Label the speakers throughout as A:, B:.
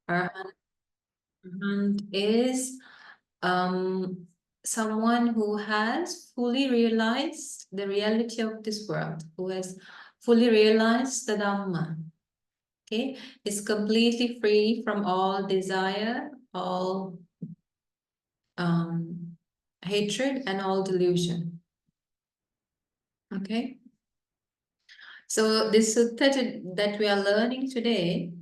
A: Arahant is someone who has fully realized the reality of this world, who has fully realized the Dhamma. Okay, is completely free from all desire, all hatred, and all delusion. Okay, so this sutta that we are learning today,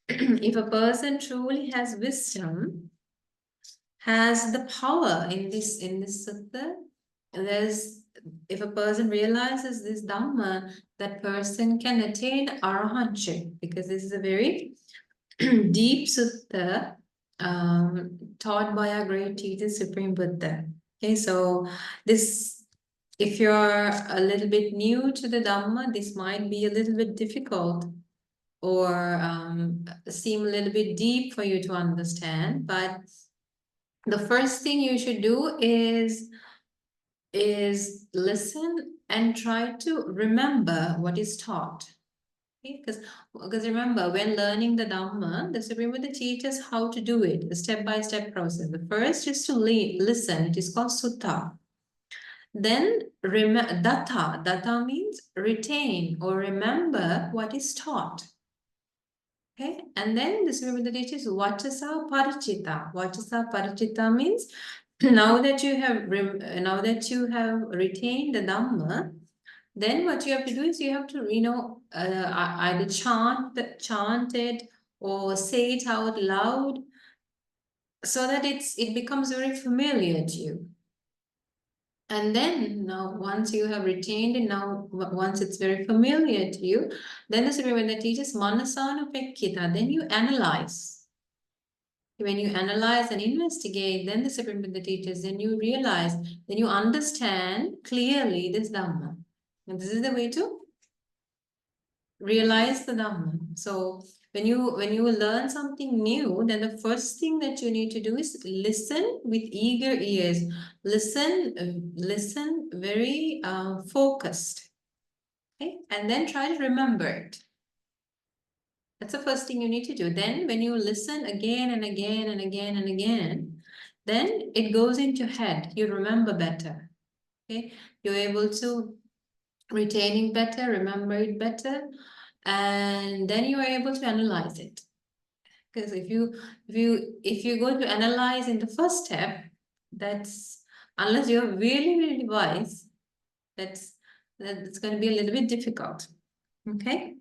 A: if a person truly has wisdom, has the power in this sutta, if a person realizes this Dhamma, that person can attain arahantship, because this is a very deep sutta taught by our great teacher, Supreme Buddha. Okay, so this, if you're a little bit new to the Dhamma, this might be a little bit difficult or seem a little bit deep for you to understand. But the first thing you should do is listen and try to remember what is taught. Okay? Because remember, when learning the Dhamma, the Supreme Buddha teaches how to do it, a step-by-step process. The first is to listen. It is called sutta. Then datta. Datta means retain or remember what is taught. Okay, and then the Supreme Buddha teaches vachasa parichita. Vachasa parichita means now that you have retained the Dhamma, then what you have to do is you have to either chant it or say it out loud, so that it becomes very familiar to you. And then now once you have retained it, now once it's very familiar to you, then the Supreme Buddha teaches manasanupekkita. Then you analyze. When you analyze and investigate, then the Supreme Buddha teaches, then you realize, then you understand clearly this Dhamma. And this is the way to realize the Dhamma. So when you learn something new, then the first thing that you need to do is listen with eager ears. Listen very focused. Okay, and then try to remember it. That's the first thing you need to do. Then when you listen again and again and again and again, then it goes into head. You remember better. Okay, you're able to retain it better, remember it better, and then you are able to analyze it. Because if you go to analyze in the first step, that's, unless you're really wise, that's going to be a little bit difficult. Okay.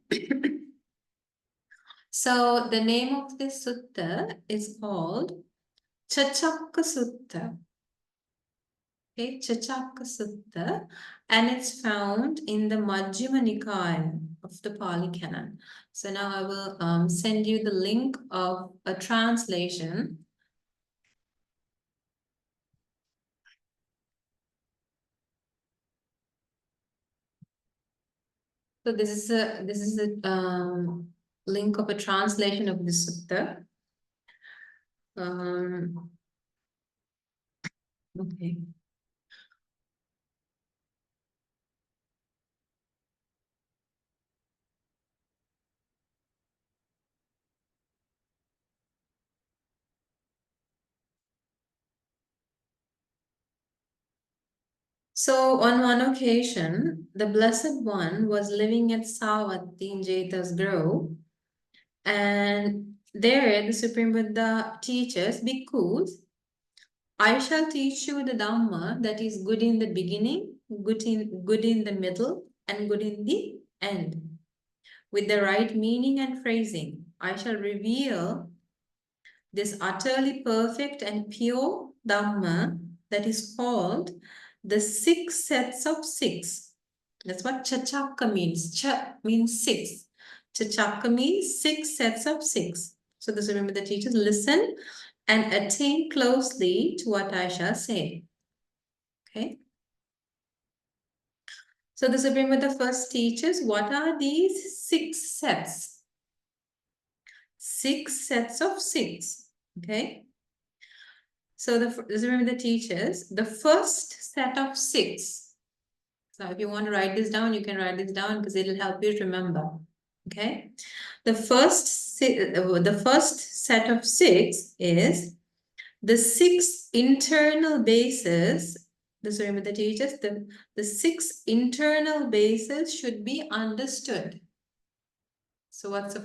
A: So the name of this sutta is called Chachakka Sutta. Okay, Chachakka Sutta, and it's found in the Majjhima Nikaya of the Pali Canon. So now I will send you the link of a translation. So this is a link of a translation of the sutta. Okay. So on one occasion, the Blessed One was living at Savatthi in Jeta's Grove, and there the Supreme Buddha teaches bhikkhus, I shall teach you the Dhamma that is good in the beginning, good in the middle, and good in the end. With the right meaning and phrasing, I shall reveal this utterly perfect and pure Dhamma that is called the 6 sets of 6. That's what Chachakka means. Cha means 6. Chachakka means 6 sets of 6. So this, remember, the teachers listen and attain closely to what I shall say. Okay. So the Supreme Buddha first teaches what are these 6 sets? 6 sets of 6. Okay. So the Supreme Buddha teaches the first set of 6. So if you want to write this down, you can write this down because it will help you to remember. Okay. The first the first set of 6 is the 6 internal bases. Remember the teachers, the 6 internal bases should be understood. So what's the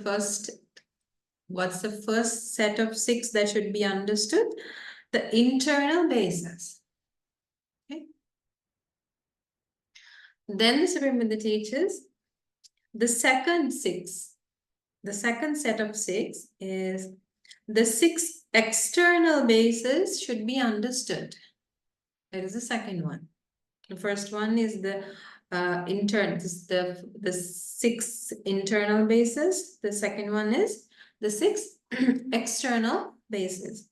A: first set of 6 that should be understood? The internal bases. Okay. Then remember the teachers, the second set of 6 is the 6 external bases should be understood. That is the second one. The first one is the the 6 internal bases. The second one is the 6 external bases.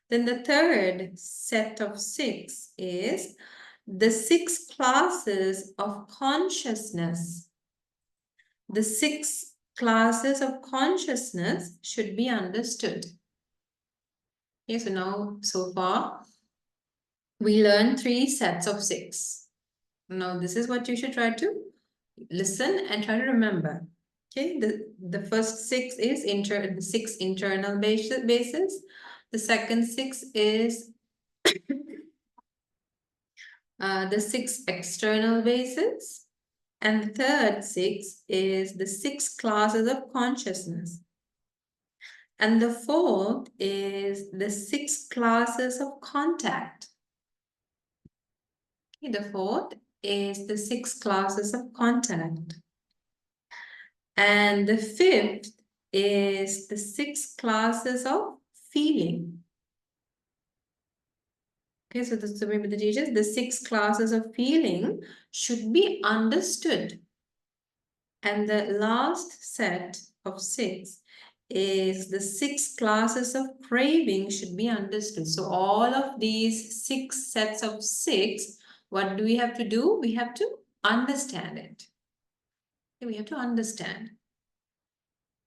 A: Then the third set of 6 is the 6 classes of consciousness. The 6 classes of consciousness should be understood. Okay, so now, so far, we learned 3 sets of 6. Now, this is what you should try to listen and try to remember. Okay, the first 6 is the 6 internal bases. The second 6 is the 6 external bases. And the third 6 is the 6 classes of consciousness. And the fourth is the 6 classes of contact. Okay, the fourth is the 6 classes of contact. And the fifth is the 6 classes of feeling. Okay, so remember the teachers, the 6 classes of feeling should be understood. And the last set of 6 is the 6 classes of craving should be understood. So all of these 6 sets of 6, what do we have to do? We have to understand it. Okay, we have to understand.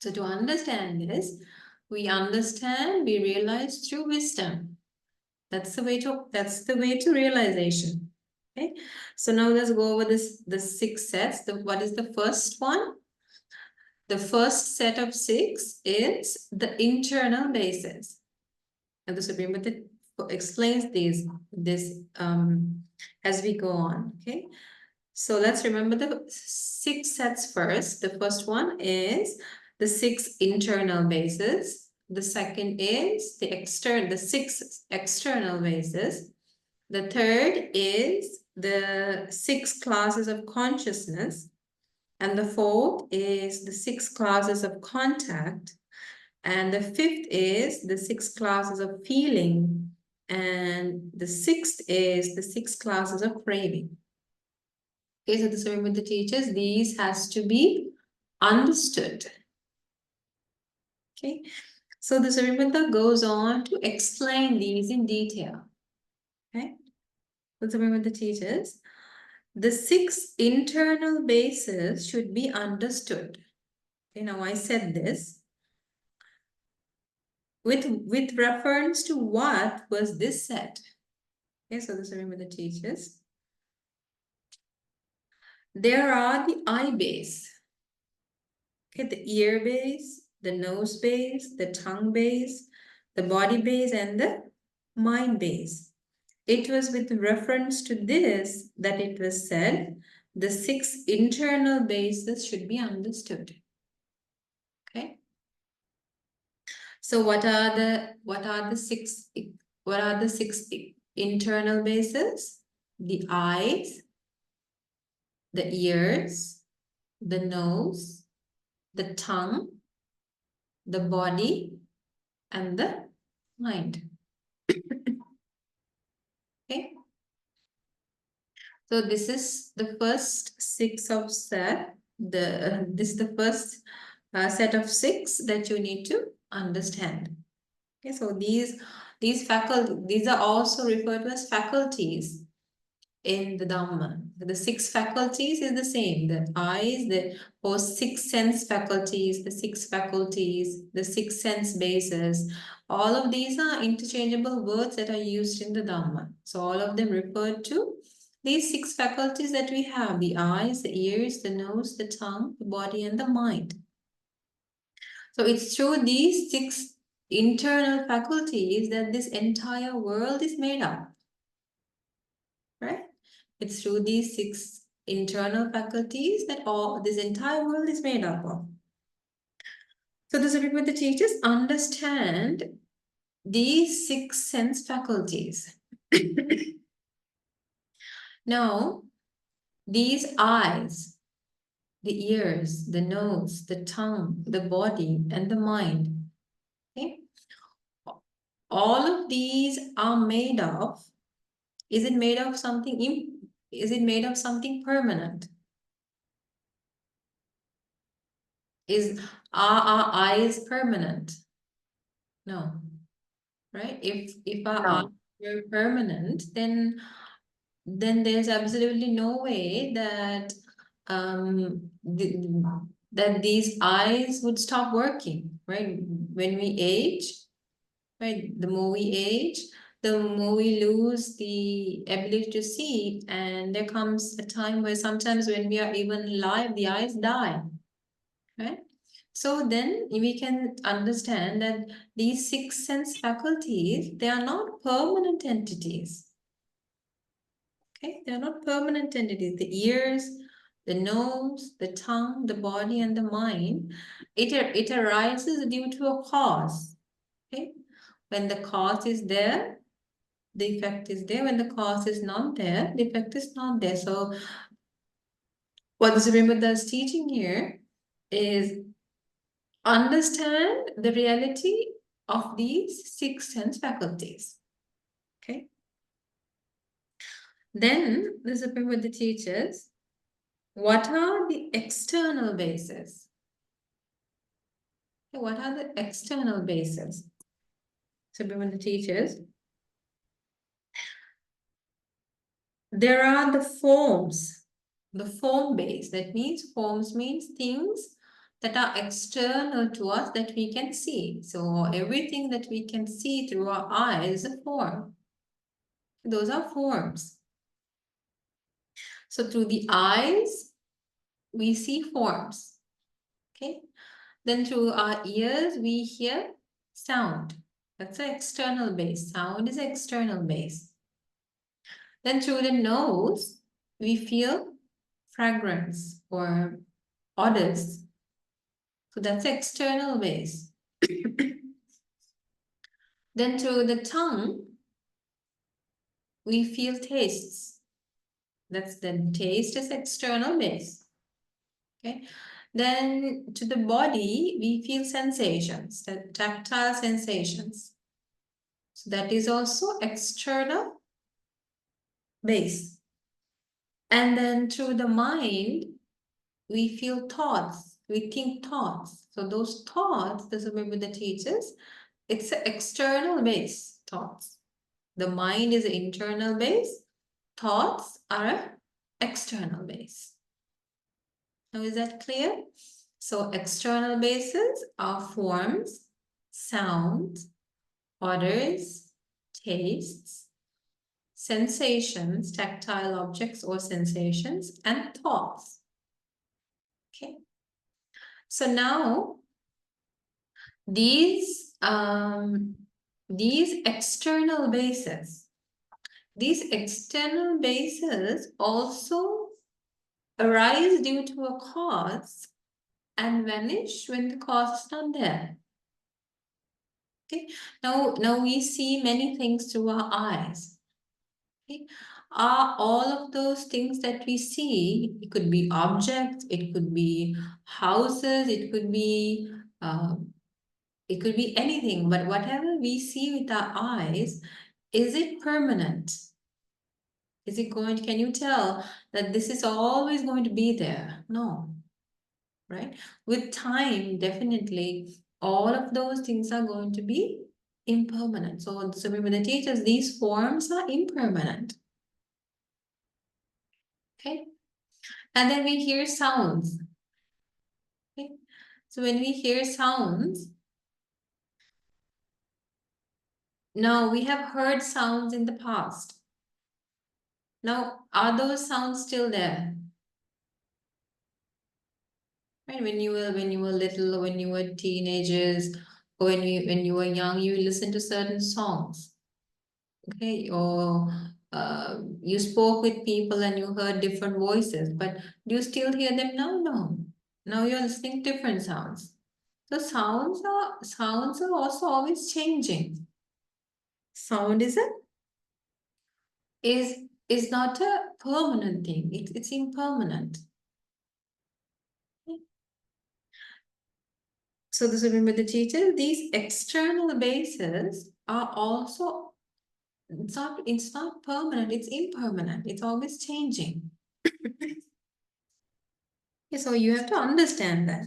A: So to understand this, we understand, we realize through wisdom. That's the way to realization. Okay, so now let's go over the 6 sets. What is the first one? The first set of 6 is the internal bases. And the Supreme Buddha explains this as we go on. Okay, so let's remember the 6 sets first. The first one is the 6 internal bases. The second is the 6 external bases. The third is the 6 classes of consciousness. And the fourth is the 6 classes of contact. And the fifth is the 6 classes of feeling. And the sixth is the 6 classes of craving. Okay, so this remember the teachers, these has to be understood. Okay, so the Sarimata goes on to explain these in detail. Okay, so remember the teachers, the 6 internal bases should be understood. Okay, now I said this. With reference to what was this said? Okay, so this remember the teachers. There are the eye base. Okay, the ear base, the nose base, the tongue base, the body base, and the mind base. It was with reference to this that it was said, the 6 internal bases should be understood. Okay. So what are the 6 internal bases? The eyes, the ears, the nose, the tongue, the body, and the mind. Okay. So this is the first 6 of set. This is the first set of 6 that you need to understand. Okay, so these are also referred to as faculties in the Dhamma. The 6 faculties is the same. The eyes, the 6 sense faculties, the 6 faculties, the 6 sense bases. All of these are interchangeable words that are used in the Dhamma. So all of them refer to these 6 faculties that we have: the eyes, the ears, the nose, the tongue, the body, and the mind. So it's through these 6 internal faculties that this entire world is made up, right? It's through these 6 internal faculties that all this entire world is made up of. So the Supreme Buddha teachers understand these 6 sense faculties. Now, these eyes, the ears, the nose, the tongue, the body, and the mind, okay? All of these are made of, is it made of something, is it made of something permanent? Are our eyes permanent? No, right? If our eyes
B: No.
A: were permanent, then there's absolutely no way that that these eyes would stop working, right? When we age, right, the more we age, the more we lose the ability to see, and there comes a time where sometimes when we are even alive, the eyes die, right? So then we can understand that these 6 sense faculties, they are not permanent entities. Okay, they're not permanent entities. The ears, the nose, the tongue, the body, and the mind, it arises due to a cause. Okay, when the cause is there, the effect is there. When the cause is not there, the effect is not there. So what the Supreme Buddha is teaching here is understand the reality of these 6 sense faculties. Okay. Then the Supreme Buddha teaches what are the external bases. Okay, what are the external bases? Supreme Buddha teaches there are the forms, the form base. That means forms means things that are external to us that we can see. So everything that we can see through our eyes is a form. Those are forms. So through the eyes, we see forms. Okay. Then through our ears, we hear sound. That's an external base. Sound is an external base. Then through the nose, we feel fragrance or odors. So that's external base. Then through the tongue, we feel tastes. That's the taste is external base. Okay. Then to the body, we feel sensations, the tactile sensations. So that is also external base. And then through the mind, we feel thoughts, we think thoughts. So those thoughts, this is maybe the teachers, it's an external base, thoughts. The mind is an internal base, thoughts are an external base. Now is that clear? So external bases are forms, sounds, odors, tastes, sensations, tactile objects or sensations, and thoughts. Okay. So now these external bases, also arise due to a cause and vanish when the cause is not there. Okay. Now we see many things through our eyes. Okay. Are all of those things that we see, it could be objects, it could be houses, it could be anything, but whatever we see with our eyes, is it permanent? Is it going, can you tell that this is always going to be there? No, right? With time, definitely, all of those things are going to be impermanent. So remember the teachers, these forms are impermanent. Okay. And then we hear sounds. Okay. So when we hear sounds, now we have heard sounds in the past. Now, are those sounds still there? Right? When you were little, or when you were teenagers, or when you were young, you listen to certain songs. Okay, or you spoke with people and you heard different voices, but do you still hear them now? No. Now you're listening to different sounds. So sounds are also always changing. Sound is is not a permanent thing. It's impermanent. So this remember the teacher, these external bases are also it's not permanent, it's impermanent, it's always changing. Yeah, so you have to understand that.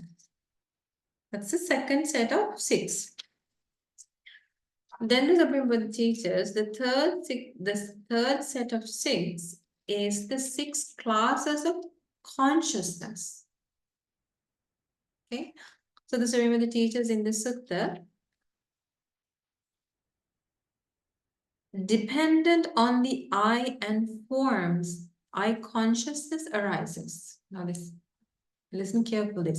A: That's the second set of 6. Then the Supreme Buddha teaches the third set of 6 is the 6 classes of consciousness. Okay, so the Supreme Buddha teaches in the sutta, dependent on the I and forms, I consciousness arises. Now listen carefully.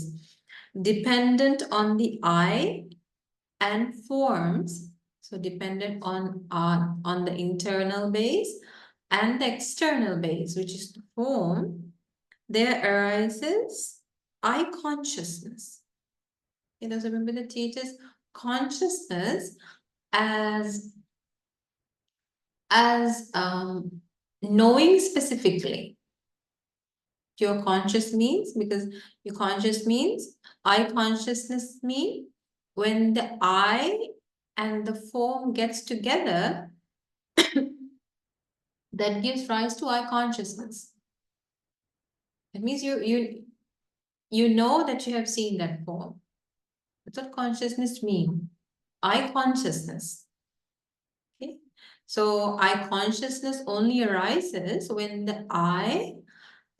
A: Dependent on the I and forms, so dependent on the internal base and the external base, which is the form, there arises I consciousness. You know, so remember the teaches consciousness as knowing specifically. Your conscious means, because your conscious means, I consciousness mean when the I and the form gets together, that gives rise to I consciousness. That means you know that you have seen that form. That's what consciousness means. I consciousness. Okay. So I consciousness only arises when the I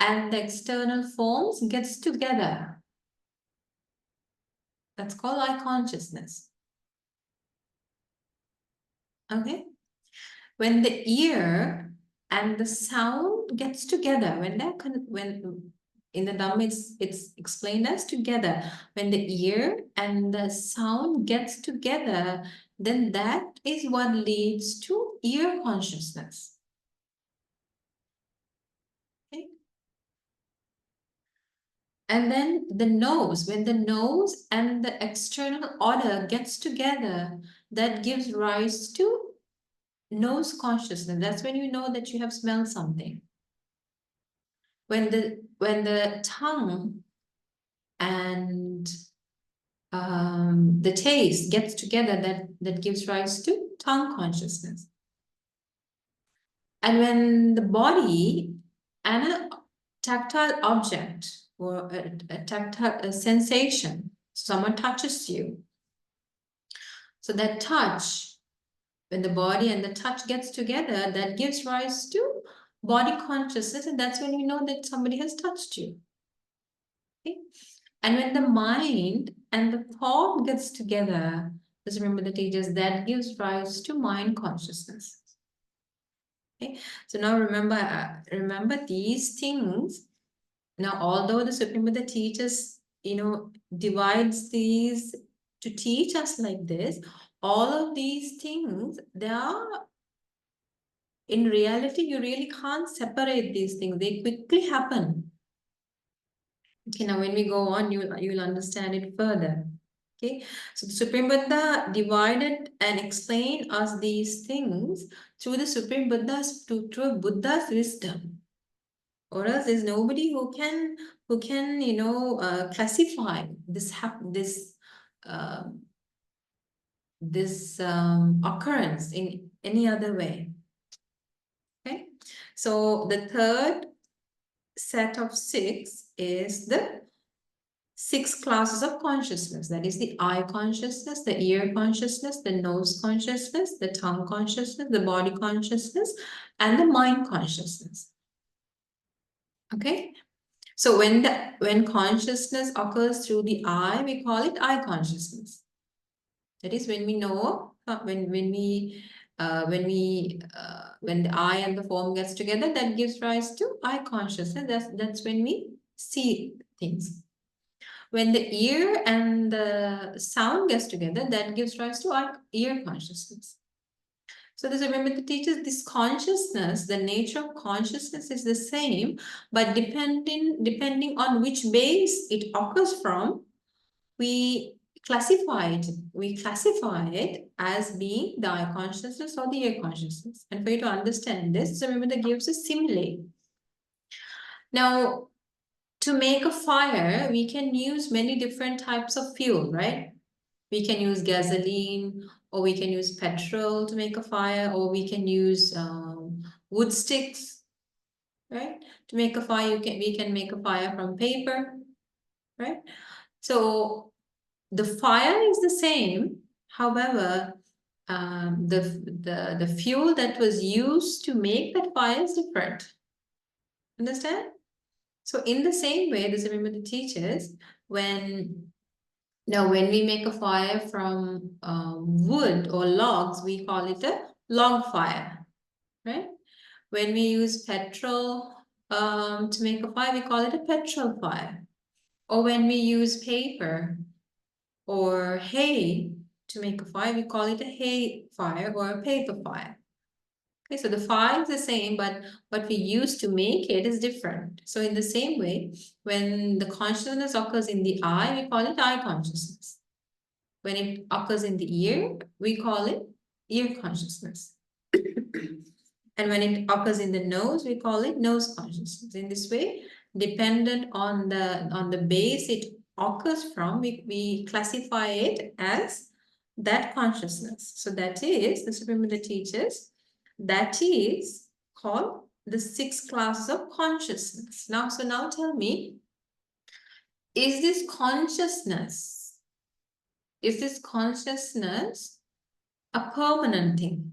A: and the external forms gets together. That's called I consciousness. Okay. When the ear and the sound gets together, when in the Dhamma it's explained as together. When the ear and the sound gets together, then that is what leads to ear consciousness. Okay. And then the nose, when the nose and the external odor gets together, that gives rise to nose consciousness. That's when you know that you have smelled something. When the tongue and the taste gets together, that gives rise to tongue consciousness. And when the body and a tactile object or a tactile sensation, someone touches you. So that touch, when the body and the touch gets together, that gives rise to body consciousness, and that's when you know that somebody has touched you. Okay? And when the mind and the thought gets together, just remember the teachers, that gives rise to mind consciousness. Okay, so now remember these things. Now, although the Supreme Buddha teaches, divides these to teach us like this, all of these things, they are, in reality, you really can't separate these things. They quickly happen. Okay, now when we go on, you'll understand it further. Okay, so the Supreme Buddha divided and explained us these things through the Supreme Buddha's through Buddha's wisdom. Or else there's nobody who can classify this occurrence in any other way. Okay, so the third set of 6 is the 6 classes of consciousness. That is the eye consciousness, the ear consciousness, the nose consciousness, the tongue consciousness, the body consciousness, and the mind consciousness. Okay, so when consciousness occurs through the eye, we call it eye consciousness. That is when we know when the eye and the form gets together, that gives rise to eye consciousness. That's when we see things. When the ear and the sound gets together, that gives rise to our ear consciousness. So this, remember, the teachers, this consciousness, the nature of consciousness is the same, but depending on which base it occurs from, we classify it as being the eye consciousness or the ear consciousness. And for you to understand this, remember, that gives a simile. Now, to make a fire, we can use many different types of fuel, right? We can use gasoline, or we can use petrol to make a fire, or we can use wood sticks, right? To make a fire, we can make a fire from paper, right? So the fire is the same. However, the fuel that was used to make that fire is different. Understand? So in the same way, this, remember, the teachers, when we make a fire from wood or logs, we call it a log fire, right? When we use petrol to make a fire, we call it a petrol fire. Or when we use paper or hay to make a fire, we call it a hay fire or a paper fire. Okay, so the fire is the same, but what we use to make it is different. So in the same way, when the consciousness occurs in the eye, we call it eye consciousness. When it occurs in the ear, we call it ear consciousness. And when it occurs in the nose, we call it nose consciousness. In this way, dependent on the base it occurs from, we classify it as that consciousness. So that is, the Supreme teaches, that is called the 6 classes of consciousness. Now tell me, is this consciousness a permanent thing?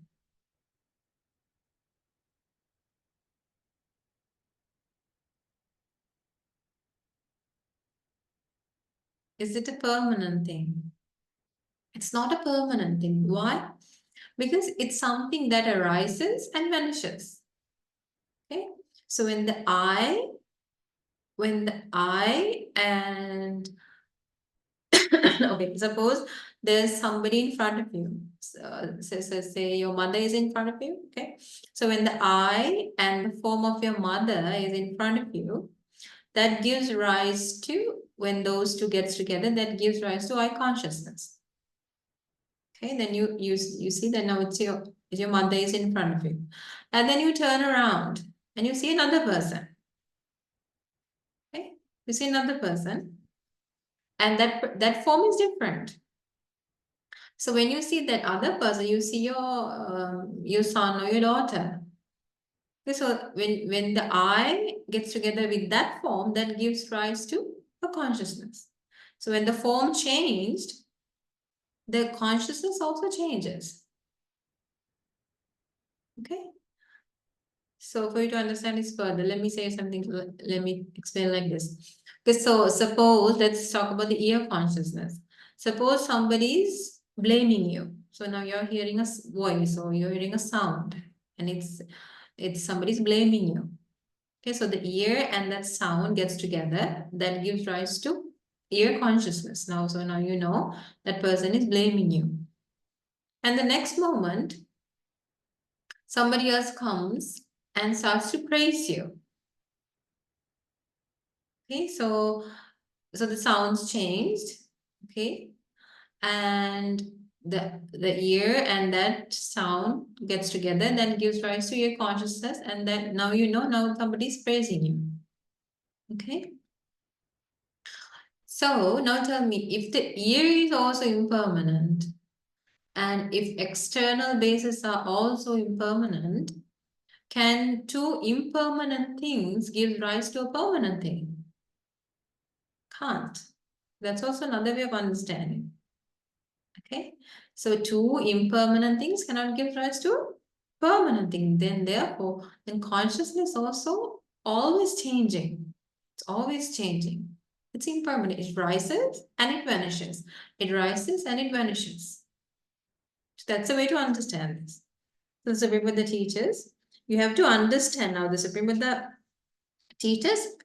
A: Is it a permanent thing? It's not a permanent thing. Why? Because it's something that arises and vanishes. Okay? So when the eye and okay, suppose there's somebody in front of you. Say your mother is in front of you. Okay. So when the eye and the form of your mother is in front of you, that gives rise to, when those two gets together, that gives rise to eye consciousness. Okay, then you see that now it's your mother is in front of you. And then you turn around and you see another person. Okay, you see another person, and that form is different. So when you see that other person, you see your son or your daughter. Okay, so when the eye gets together with that form, that gives rise to a consciousness. So when the form changed, the consciousness also changes. Okay. So for you to understand this further, let me say something, let me explain like this. Okay, so suppose, let's talk about the ear consciousness. Suppose somebody's blaming you. So now you're hearing a voice or you're hearing a sound, and it's somebody's blaming you. Okay, so the ear and that sound gets together, that gives rise to ear consciousness. Now, so now you know that person is blaming you. And the next moment, somebody else comes and starts to praise you. Okay, so the sounds changed. Okay, and the ear and that sound gets together, then gives rise to your consciousness, and then now you know, now somebody's praising you. Okay, so now tell me, if the ear is also impermanent, and if external bases are also impermanent, can two impermanent things give rise to a permanent thing? Can't. That's also another way of understanding. Okay, so two impermanent things cannot give rise to a permanent thing. Then therefore, then consciousness also always changing. It's always changing. It's impermanent. It rises and it vanishes. It rises and it vanishes. So that's a way to understand this. So the Supreme Buddha teaches, you have to understand now the Supreme Buddha teaches,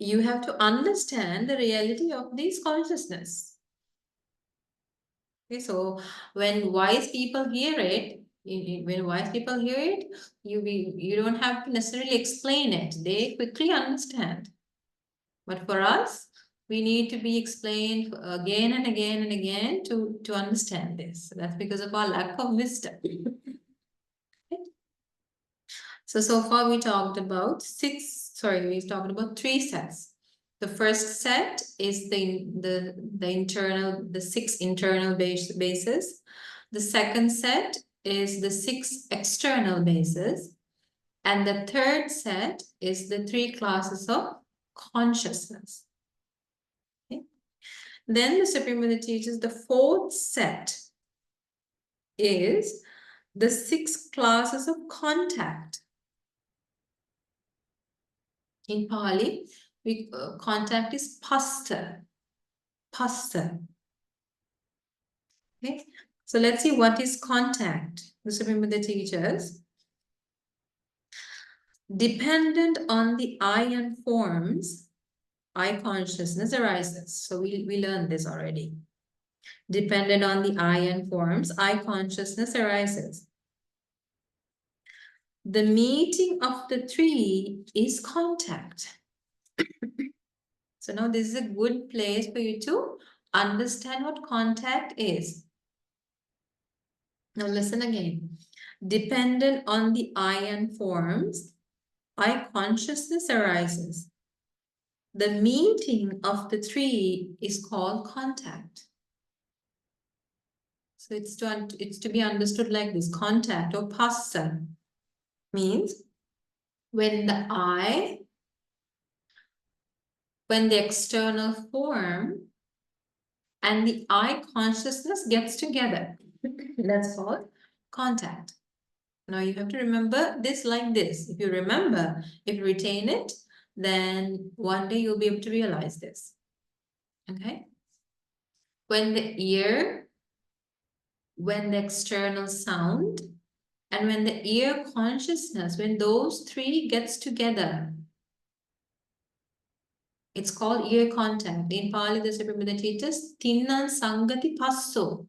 A: you have to understand the reality of this consciousness. Okay, so when wise people hear it, when wise people hear it, you don't have to necessarily explain it. They quickly understand. But for us, we need to be explained again and again and again to understand this. So that's because of our lack of wisdom. So far we talked about we talked about 3 sets. The first set is the 6 internal bases. The second set is the 6 external bases. And the third set is the 3 classes of consciousness. Okay. Then the Supreme Buddha teaches the fourth set is the 6 classes of contact. In Pali, contact is pasta. Okay, so let's see what is contact. The Supreme Buddha teaches, dependent on the I and forms, I consciousness arises. So we learned this already. Dependent on the I and forms, I consciousness arises. The meeting of the 3 is contact. So now this is a good place for you to understand what contact is. Now listen again. Dependent on the I and forms, I consciousness arises. The meeting of the 3 is called contact. So it's to be understood like this. Contact or phassa means when the external form and the I consciousness gets together. That's called contact. Now you have to remember this like this. If you remember, if you retain it, then one day you'll be able to realize this. Okay? When the ear, when the external sound, and when the ear consciousness, when those 3 gets together, it's called ear contact. In Pali, the Supreme Buddha teaches, Tinnan Sangati Passo.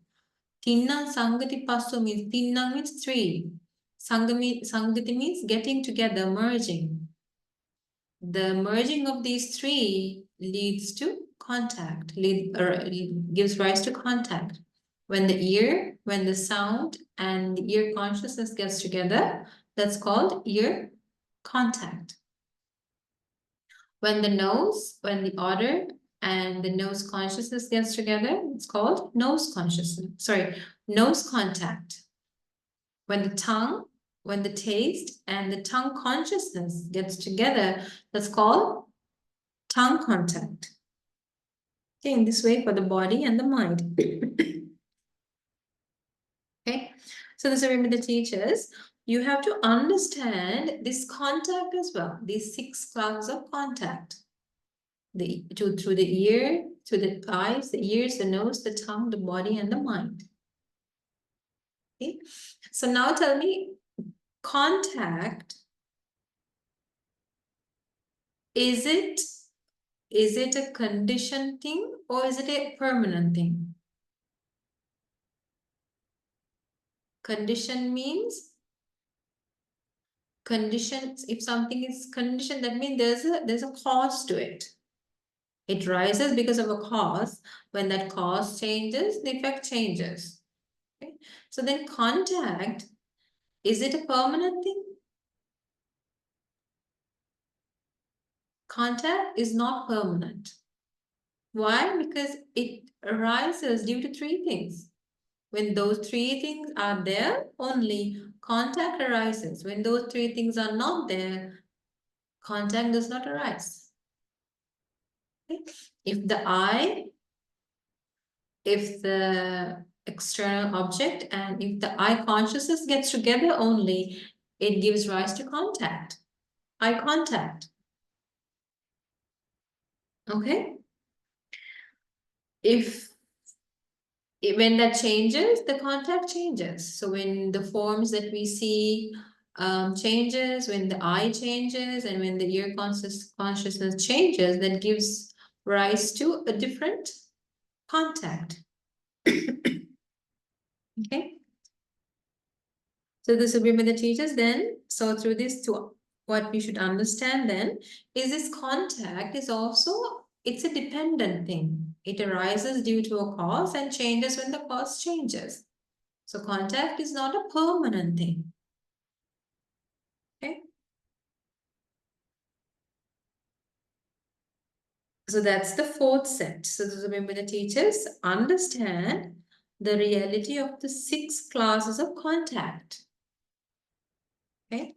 A: Tinnan Sangati Passo means, Tinnan means 3. Sangati means getting together, merging. The merging of these 3 leads to contact, gives rise to contact. When the ear, when the sound and the ear consciousness gets together, that's called ear contact. When the nose, when the odor and the nose consciousness gets together, it's called nose contact. When the tongue, when the taste and the tongue consciousness gets together, that's called tongue contact. Okay, in this way for the body and the mind. Okay, so the Supreme Buddha teaches, you have to understand this contact as well, these 6 classes of contact. Through the ear, through the eyes, the ears, the nose, the tongue, the body, and the mind. Okay, so now tell me, contact, is it a conditioned thing or is it a permanent thing? Condition means if something is conditioned, that means there's a cause to it. It rises because of a cause. When that cause changes, the effect changes. Okay? So then contact, is it a permanent thing? Contact is not permanent. Why? Because it arises due to 3 things. When those 3 things are there, only contact arises. When those 3 things are not there, contact does not arise. Okay? If the external object and if the I consciousness gets together only, it gives rise to contact. Eye contact. Okay? When that changes, the contact changes. So when the forms that we see changes, when the eye changes, and when the ear consciousness changes, that gives rise to a different contact. Okay. So the Supreme Buddha teaches then, so through this, to what we should understand then is this contact is also, it's a dependent thing. It arises due to a cause and changes when the cause changes. So contact is not a permanent thing. Okay. So that's the fourth set. So the Supreme Buddha teaches, understand the reality of the 6 classes of contact. Okay.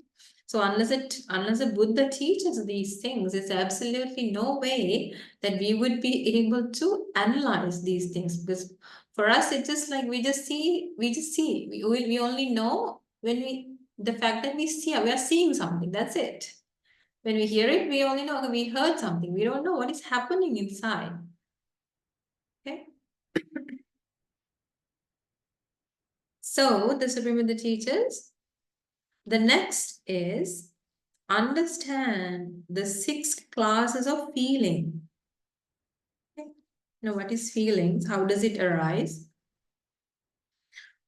A: So unless a Buddha teaches these things, there's absolutely no way that we would be able to analyze these things, because for us it's just like we see. We only know when the fact that we are seeing something, that's it. When we hear it, we only know, okay, we heard something. We don't know what is happening inside. Okay. So the Supreme Buddha teaches, the next is understand the 6 classes of feeling. Okay. Now, what is feelings? How does it arise?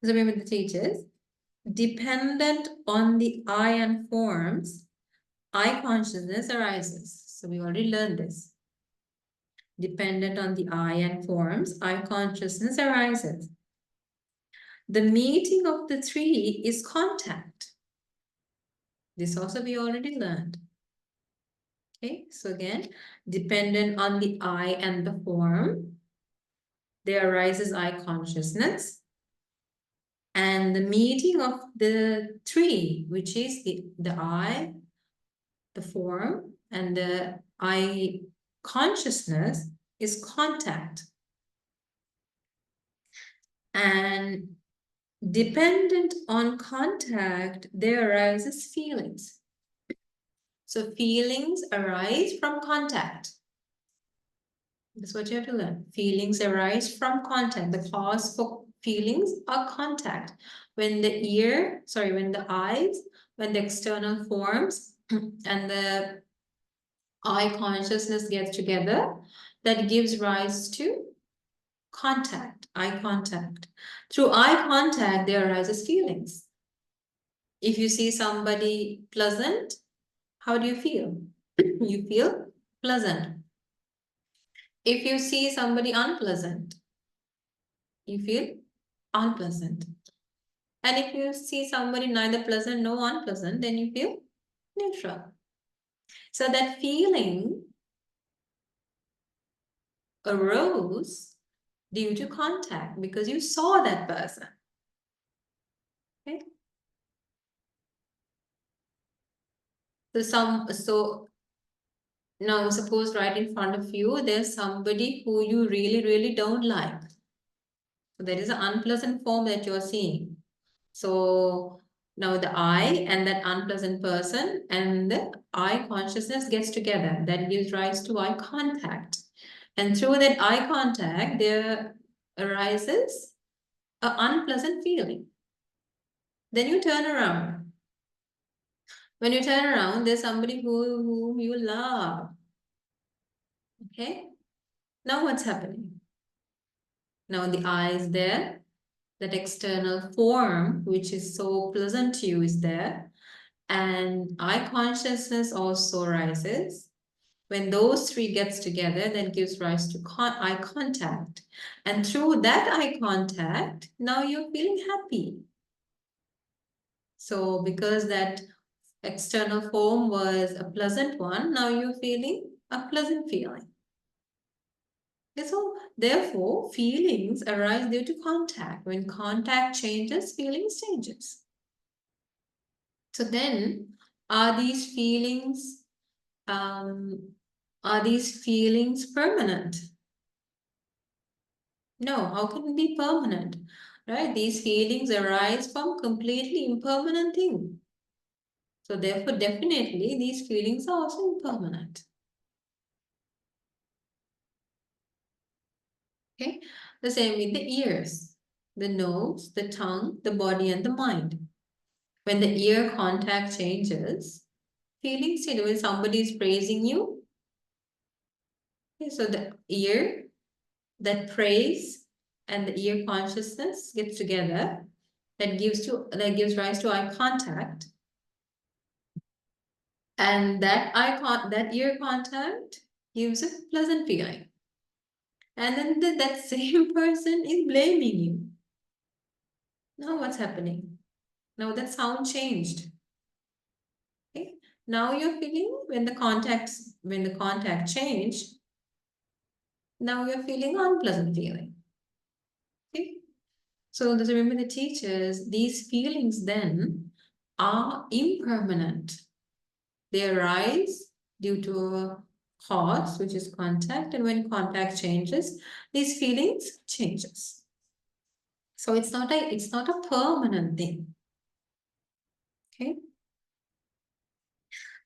A: So remember the teachers, dependent on the I and forms, I consciousness arises. So we already learned this. Dependent on the I and forms, I consciousness arises. The meeting of the 3 is contact. This also we already learned. Okay, so again, dependent on the I and the form, there arises I consciousness. And the meeting of the 3, which is the I, the form, and the I consciousness, is contact. And dependent on contact, there arises feelings. So feelings arise from contact. That's what you have to learn. Feelings arise from contact. The cause for feelings are contact. When the eyes, when the external forms and the I consciousness gets together, that gives rise to contact, eye contact. Through eye contact, there arises feelings. If you see somebody pleasant, how do you feel? You feel pleasant. If you see somebody unpleasant, you feel unpleasant. And if you see somebody neither pleasant nor unpleasant, then you feel neutral. So that feeling arose due to contact because you saw that person. Okay. So now suppose right in front of you, there's somebody who you really, really don't like. So there is an unpleasant form that you're seeing. So now the I and that unpleasant person and the I consciousness gets together. That gives rise to eye contact. And through that eye contact, there arises an unpleasant feeling. Then you turn around. When you turn around, there's somebody whom you love. Okay? Now what's happening? Now the eye is there. That external form, which is so pleasant to you, is there. And eye consciousness also rises. When those 3 gets together, that gives rise to eye contact. And through that eye contact, now you're feeling happy. So because that external form was a pleasant one, now you're feeling a pleasant feeling. So therefore, feelings arise due to contact. When contact changes, feelings changes. So then, are these feelings permanent? No, how can it be permanent? Right? These feelings arise from completely impermanent things. So therefore, definitely, these feelings are also impermanent. Okay, the same with the ears, the nose, the tongue, the body, and the mind. When the ear contact changes, feelings change. When somebody is praising you, okay, so the ear that praise and the ear consciousness gets together, that gives rise to eye contact. And that ear contact gives a pleasant feeling. And then that same person is blaming you. Now what's happening? Now that sound changed. Okay. Now you're feeling when the contact changed, now you're feeling unpleasant feeling. Okay. So remember the teachers, these feelings then are impermanent. They arise due to a cause, which is contact, and when contact changes, these feelings changes. So it's not a permanent thing. Okay.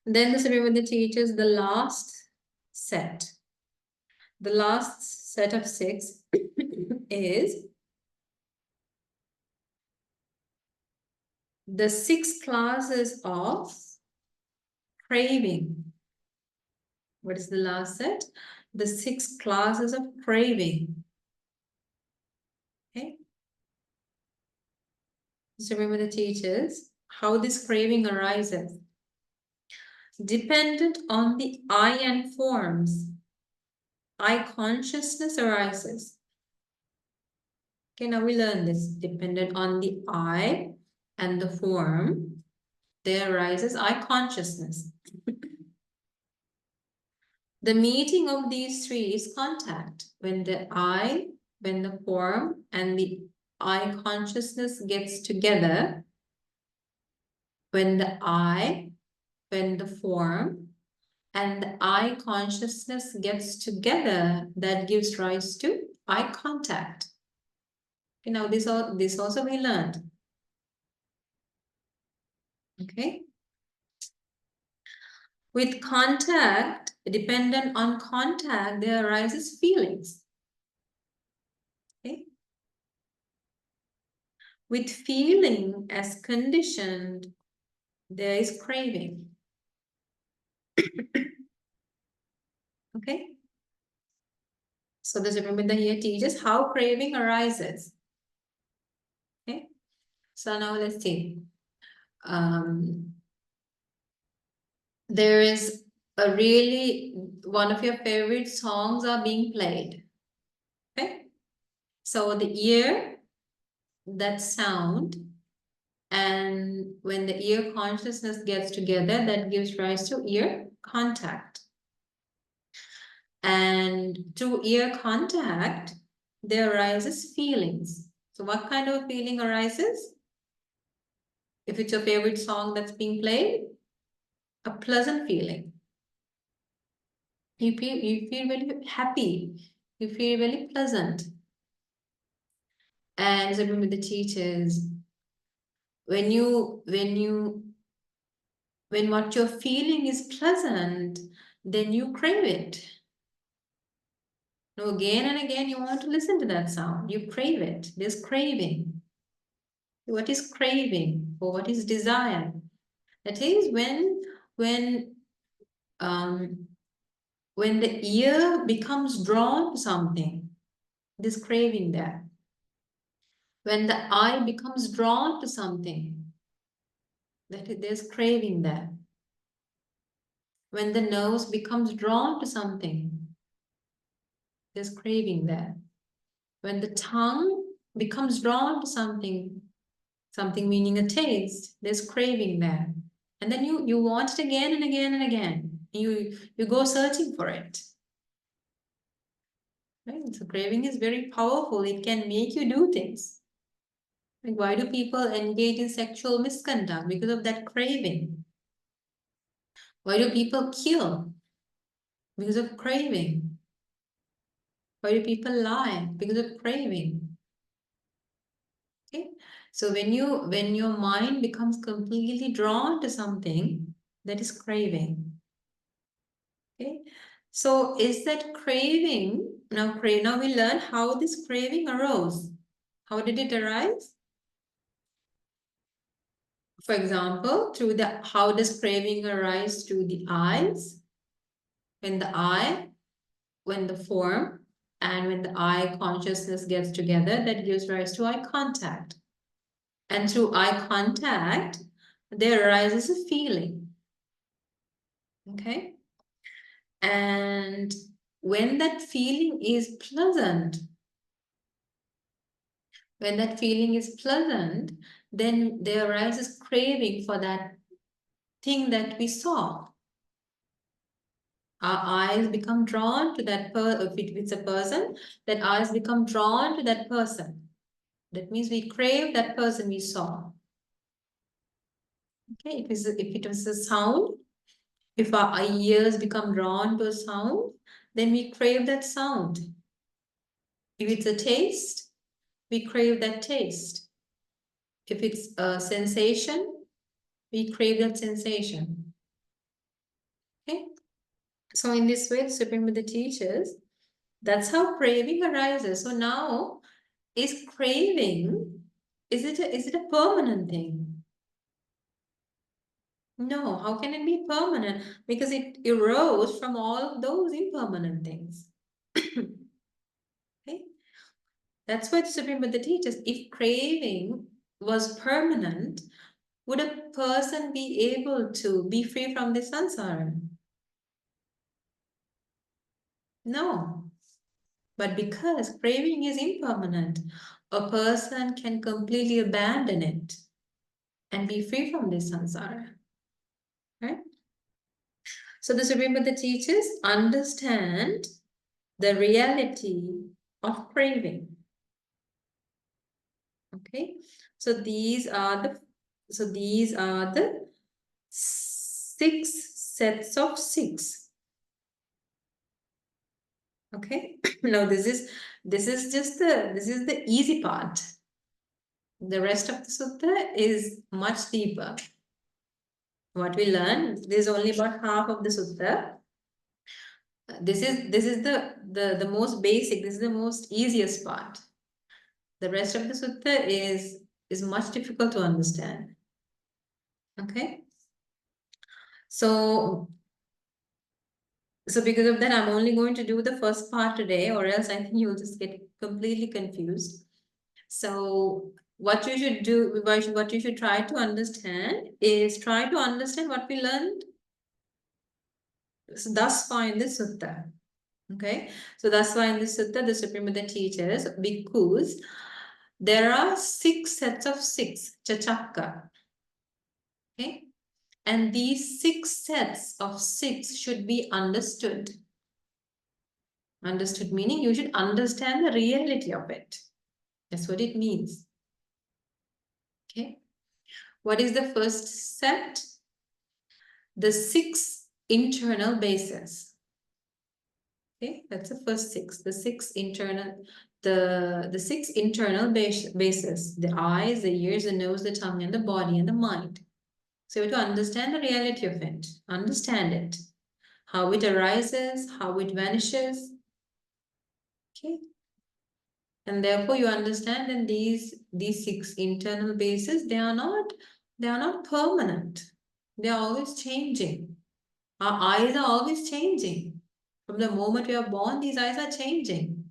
A: Then remember the teachers, the last set of 6 is the 6 classes of craving. What is the last set? The 6 classes of craving. Okay. So remember the teachers, how this craving arises. Dependent on the I and forms, I consciousness arises. Okay, now we learn this. Dependent on the I and the form, there arises I consciousness. The meeting of these 3 is contact. When the I, when the form, and the I consciousness gets together, when the I, when the form, and the I consciousness gets together, that gives rise to eye contact. You know, this also we learned. Okay. With contact, dependent on contact, there arises feelings. Okay. With feeling as conditioned, there is craving. Okay. So this remember here teaches how craving arises. Okay. So now let's see. There is a really, one of your favorite songs are being played. Okay. So the ear, that sound, and when the ear consciousness gets together, that gives rise to ear contact. And through ear contact, there arises feelings. So what kind of feeling arises? If it's your favorite song that's being played, a pleasant feeling. You feel very happy. You feel very pleasant. And so remember the teachers, when what you're feeling is pleasant, then you crave it. Now again and again you want to listen to that sound. You crave it. There's craving. What is craving or what is desire? That is when the ear becomes drawn to something, there's craving there. When the eye becomes drawn to something, there's craving there. When the nose becomes drawn to something, there's craving there. When the tongue becomes drawn to something meaning a taste, there's craving there. And then you want it again and again and again. You go searching for it. Right? So craving is very powerful. It can make you do things. Like why do people engage in sexual misconduct? Because of that craving. Why do people kill? Because of craving. Why do people lie? Because of craving. Okay. So when your mind becomes completely drawn to something, that is craving. Okay. So is that craving, now we learn how this craving arose. How did it arise? For example, through how does craving arise through the eyes? When the form and when the eye consciousness gets together, that gives rise to eye contact. And through eye contact, there arises a feeling. Okay? And when that feeling is pleasant, then there arises craving for that thing that we saw. Our eyes become drawn to that if it's a person, that eyes become drawn to that person. That means we crave that person we saw. Okay, if it was a sound, if our ears become drawn to a sound, then we crave that sound. If it's a taste, we crave that taste. If it's a sensation, we crave that sensation. Okay, so in this way, the Supreme Buddha teaches that's how craving arises. So now, is craving, is it a permanent thing? No, how can it be permanent? Because it arose from all of those impermanent things. Okay? That's what Supreme Buddha teaches. If craving was permanent, would a person be able to be free from the samsara? No. But because craving is impermanent, a person can completely abandon it and be free from this samsara. Right? So the Supreme Buddha teaches, understand the reality of craving. Okay, so these are the 6 sets of 6. Okay, now this is the easy part. The rest of the sutta is much deeper. What we learn, this is only about half of the sutta. This is the most basic, this is the most easiest part. The rest of the sutta is much difficult to understand. Okay. So because of that, I'm only going to do the first part today, or else I think you'll just get completely confused. So what you should do, what you should try to understand is try to understand what we learned thus far in this sutta. Okay, so that's why in this sutta the Supreme Buddha teaches, because there are 6 sets of 6 Chachakka. Okay, and these 6 sets of 6 should be understood. Understood meaning you should understand the reality of it. That's what it means. Okay. What is the first set? The 6 internal bases. Okay, that's the first 6. The 6 internal, the 6 internal bases. The eyes, the ears, the nose, the tongue, and the body and the mind. So you have to understand the reality of it. Understand it. How it arises, how it vanishes. Okay. And therefore you understand that these 6 internal bases, they are not permanent. They are always changing. Our eyes are always changing. From the moment we are born, these eyes are changing.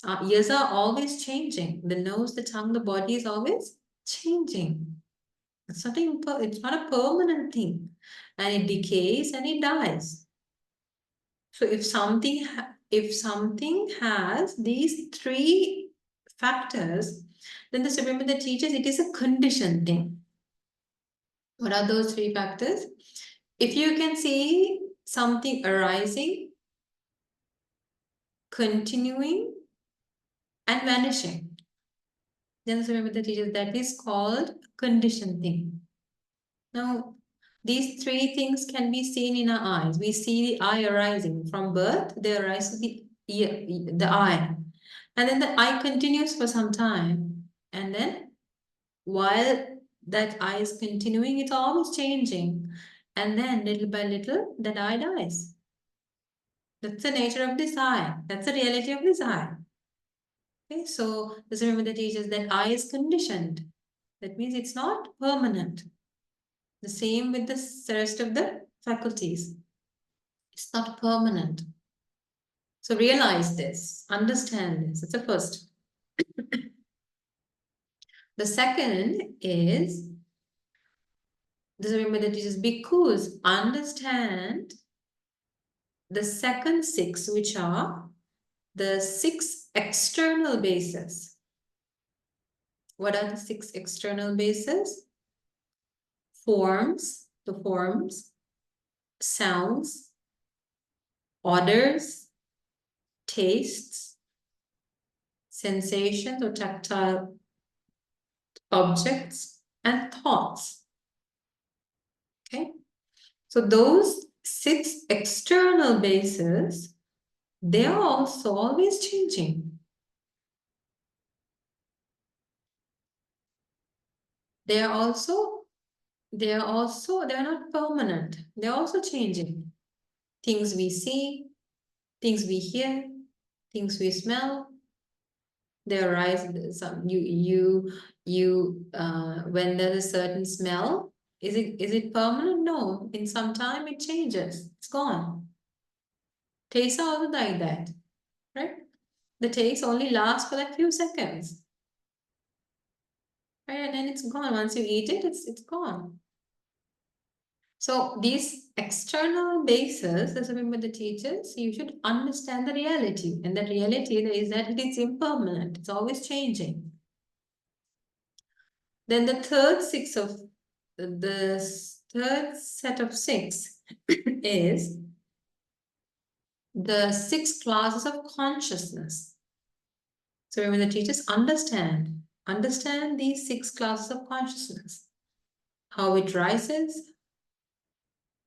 A: Our ears are always changing. The nose, the tongue, the body is always changing. It's not a permanent thing. And it decays and it dies. So if something has these 3 factors, then the Supreme Buddha teaches it is a conditioned thing. What are those 3 factors? If you can see something arising, continuing, and vanishing, then the Supreme Buddha teaches that is called conditioned thing. Now, these 3 things can be seen in our eyes. We see the eye arising. From birth, there arises the eye. And then the eye continues for some time. And then while that eye is continuing, it's always changing. And then little by little, that eye dies. That's the nature of this eye. That's the reality of this eye. Okay, so this remember the teaches that eye is conditioned. That means it's not permanent. The same with the rest of the faculties. It's not permanent. So realize this, understand this. It's the first. The second is, this remember that it is because understand the second six, which are the six external bases. What are the six external bases? Forms, the forms, sounds, odors, tastes, sensations or tactile objects, and thoughts. Okay, so those six external bases, they are also always changing. They are not permanent. They're also changing. Things we see, things we hear, things we smell, they arise. Some when there's a certain smell, is it permanent? No. In some time it changes. It's gone. Taste are also like that, right? The taste only lasts for like few seconds. Right, and then it's gone. Once you eat it, it's gone. So these external bases, as remember the teachers, you should understand the reality. And that reality is that it is impermanent. It's always changing. Then the third set of six is the six classes of consciousness. So remember the teachers understand these six classes of consciousness, how it rises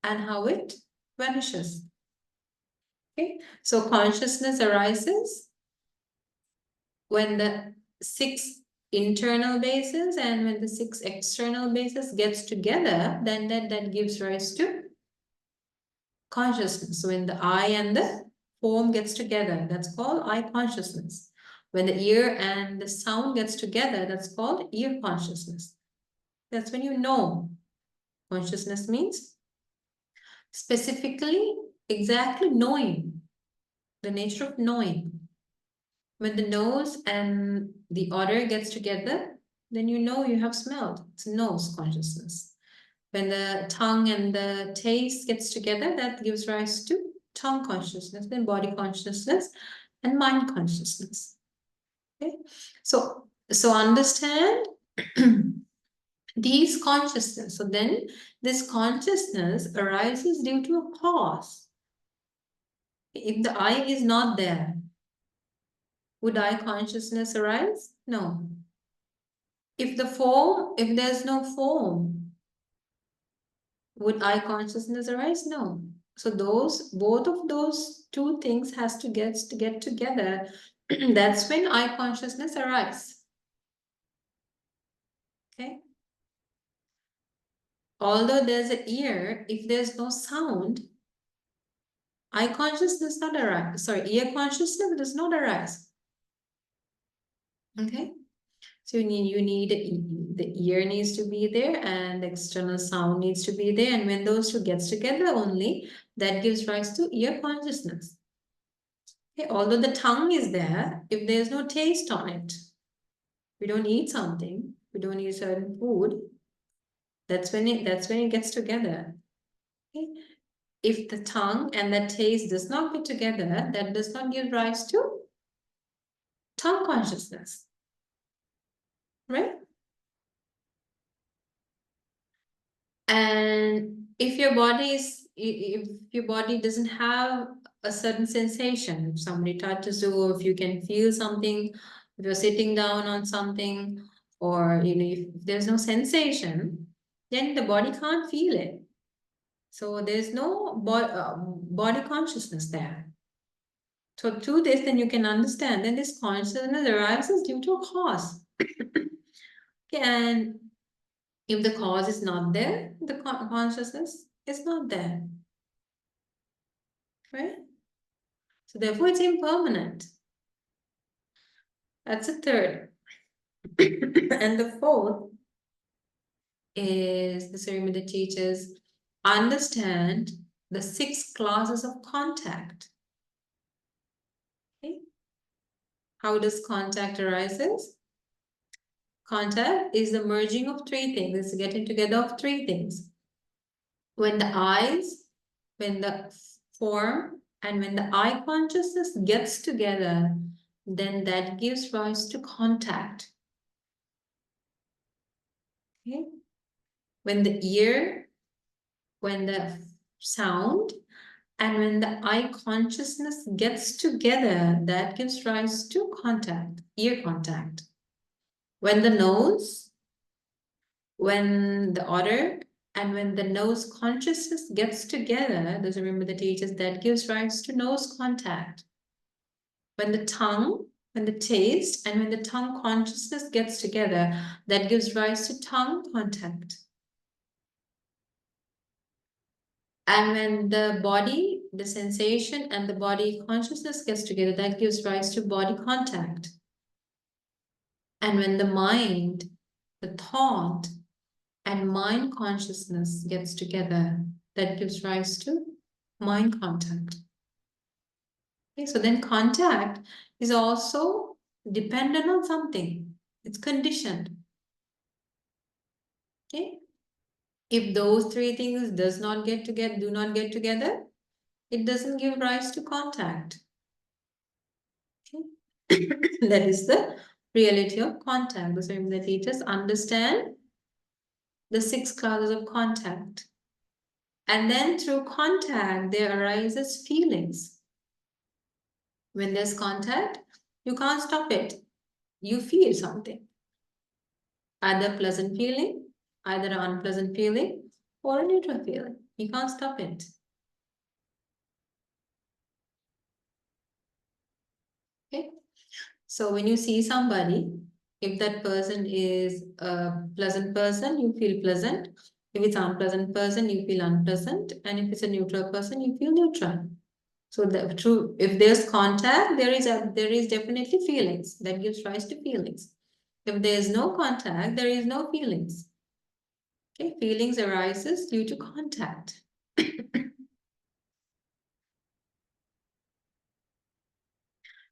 A: and how it vanishes. Okay, so consciousness arises when the six internal bases and when the six external bases gets together, then that gives rise to consciousness. So when the eye and the form gets together, that's called eye consciousness. When the ear and the sound gets together, that's called ear consciousness. That's when you know. Consciousness means specifically, exactly knowing, the nature of knowing. When the nose and the odor gets together, then you know you have smelled. It's nose consciousness. When the tongue and the taste gets together, that gives rise to tongue consciousness, then body consciousness, and mind consciousness. Okay, so understand these consciousness. So then this consciousness arises due to a cause. If the eye is not there, would eye consciousness arise? No. If there's no form, would eye consciousness arise? No. So both of those two things has to get together. That's when eye consciousness arises. Okay. Although there's an ear, if there's no sound, eye consciousness not arise. Sorry, ear consciousness does not arise. Okay. So you need the ear needs to be there and the external sound needs to be there. And when those two gets together only, that gives rise to ear consciousness. Okay, although the tongue is there, if there's no taste on it, we don't eat something, we don't eat certain food, that's when it gets together. Okay? If the tongue and the taste does not get together, that does not give rise to tongue consciousness. Right? And if your body doesn't have a certain sensation, if somebody touches you, or if you can feel something, if you're sitting down on something, or if there's no sensation, then the body can't feel it. So there's no body consciousness there. So through this, then you can understand that this consciousness arises due to a cause. Okay, and if the cause is not there, the consciousness is not there. Right? So therefore it's impermanent. That's a third. And the fourth is, the ceremony teaches, understand the 6 classes of contact. Okay. How does contact arises? Contact is the merging of 3 things. It's getting together of 3 things. When the eyes, when the form, and when the eye consciousness gets together, then that gives rise to contact. Okay. When the ear, when the sound, and when the eye consciousness gets together, that gives rise to contact, ear contact. When the nose, when the odor, and when the nose consciousness gets together, those remember the teachers, that gives rise to nose contact. When the tongue, when the taste, and when the tongue consciousness gets together, that gives rise to tongue contact. And when the body, the sensation, and the body consciousness gets together, that gives rise to body contact. And when the mind, the thought, and mind consciousness gets together, that gives rise to mind contact. Okay, so then contact is also dependent on something. It's conditioned. Okay. If those 3 things do not get together, it doesn't give rise to contact. Okay. That is the reality of contact. So the teachers understand the 6 classes of contact. And then through contact, there arises feelings. When there's contact, you can't stop it. You feel something. Either pleasant feeling, either an unpleasant feeling, or a neutral feeling. You can't stop it. Okay. So when you see somebody, if that person is a pleasant person, you feel pleasant. If it's an unpleasant person, you feel unpleasant. And if it's a neutral person, you feel neutral. So the true, if there's contact, there is definitely feelings. That gives rise to feelings. If there is no contact, there is no feelings. Okay, feelings arises due to contact.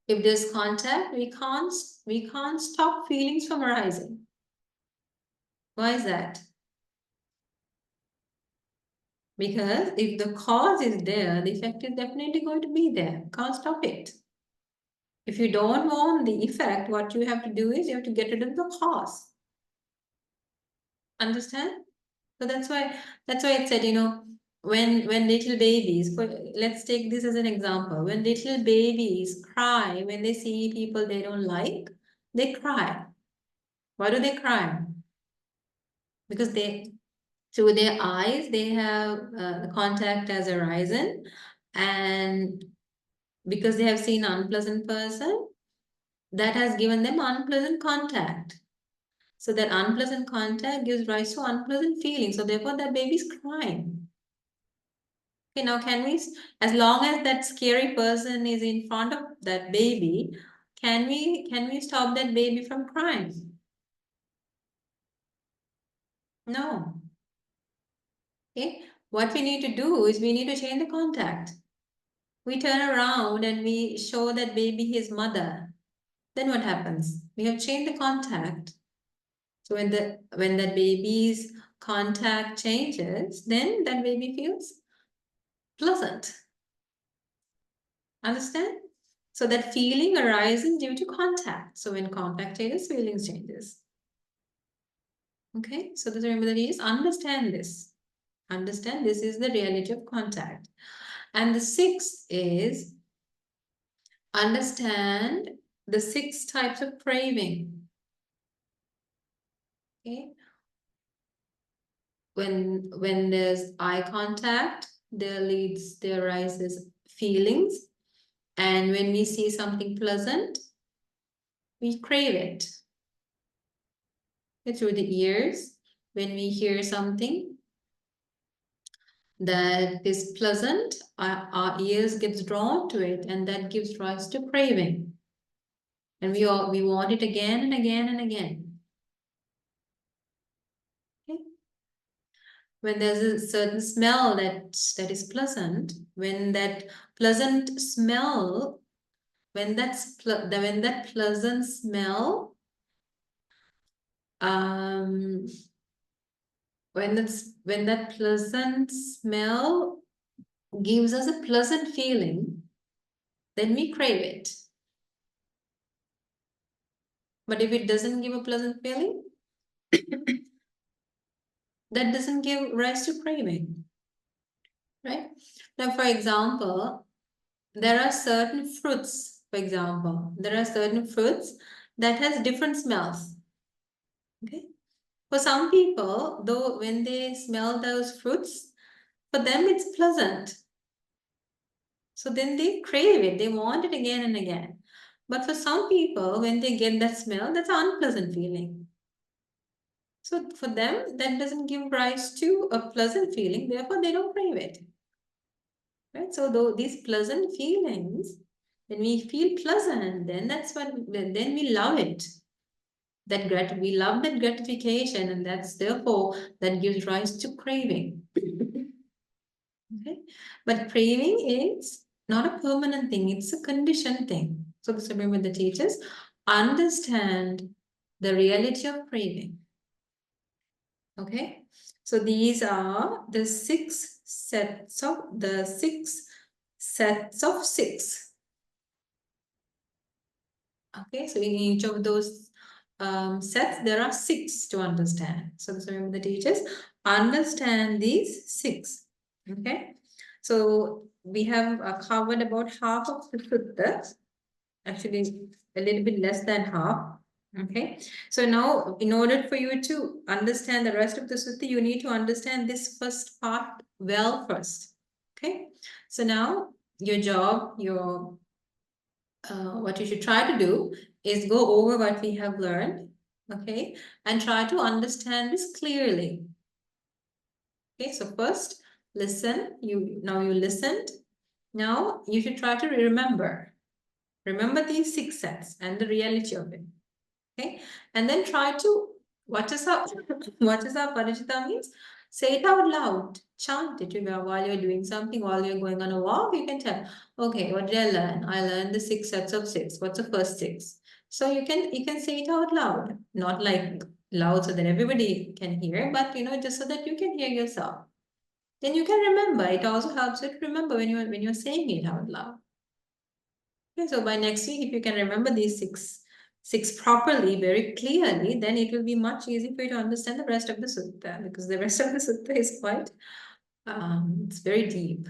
A: If there's contact, we can't stop feelings from arising. Why is that? Because if the cause is there, the effect is definitely going to be there. Can't stop it. If you don't want the effect, what you have to do is you have to get rid of the cause. Understand? So that's why it said, when little babies, let's take this as an example. When little babies cry, when they see people they don't like, they cry. Why do they cry? Because through their eyes, they have the contact has arisen, and because they have seen an unpleasant person, that has given them unpleasant contact. So that unpleasant contact gives rise to unpleasant feelings. So therefore, that baby is crying. Okay, now can we, as long as that scary person is in front of that baby, can we stop that baby from crying? No. Okay, what we need to do is we need to change the contact. We turn around and we show that baby his mother. Then what happens? We have changed the contact. So when that baby's contact changes, then that baby feels pleasant. Understand? So that feeling arises due to contact. So when contact changes, feelings changes. Okay, so the remedy is understand this. Understand this is the reality of contact. And the 6th is understand the 6 types of craving. Okay. When there's eye contact, there arises feelings. And when we see something pleasant, we crave it. Through the ears, when we hear something that is pleasant, our ears gets drawn to it, and that gives rise to craving. And we want it again and again and again. Okay? when there's a certain smell that is pleasant, when that pleasant smell, when when that pleasant smell, um, when that pleasant smell gives us a pleasant feeling, then we crave it. But if it doesn't give a pleasant feeling, that doesn't give rise to craving, right? Now, for example, there are certain fruits, for example, there are certain fruits that has different smells. Okay. For some people, though, when they smell those fruits, for them it's pleasant. So then they crave it, they want it again and again. But for some people, when they get that smell, that's an unpleasant feeling. So for them, that doesn't give rise to a pleasant feeling, therefore they don't crave it. Right? So though these pleasant feelings, when we feel pleasant, then that's then we love it. We love that gratification, and that's therefore that gives rise to craving. Okay, but craving is not a permanent thing, it's a conditioned thing. So this is with the teachers understand the reality of craving. Okay, so these are the six sets of six. Okay, so in each of those sets, there are six to understand. So this remember the teachers understand these six. Okay, so we have covered about half of the suttas, actually a little bit less than half. Okay, so now in order for you to understand the rest of the sutta, you need to understand this first part well first. Okay, so now your job, what you should try to do is go over what we have learned, okay, and try to understand this clearly. Okay, so first listen. You listened. Now you should try to remember these six sets and the reality of it. Okay, and then try to what is our what is our parajita means? Say it out loud, chant it while you're doing something, while you're going on a walk. You can tell, okay, what did I learn? I learned the six sets of six. What's the first six? So you can say it out loud, not like loud so that everybody can hear, but just so that you can hear yourself. Then you can remember. It also helps you to remember when you're saying it out loud. Okay, so by next week, if you can remember these six properly, very clearly, then it will be much easier for you to understand the rest of the sutta, because the rest of the sutta is quite it's very deep.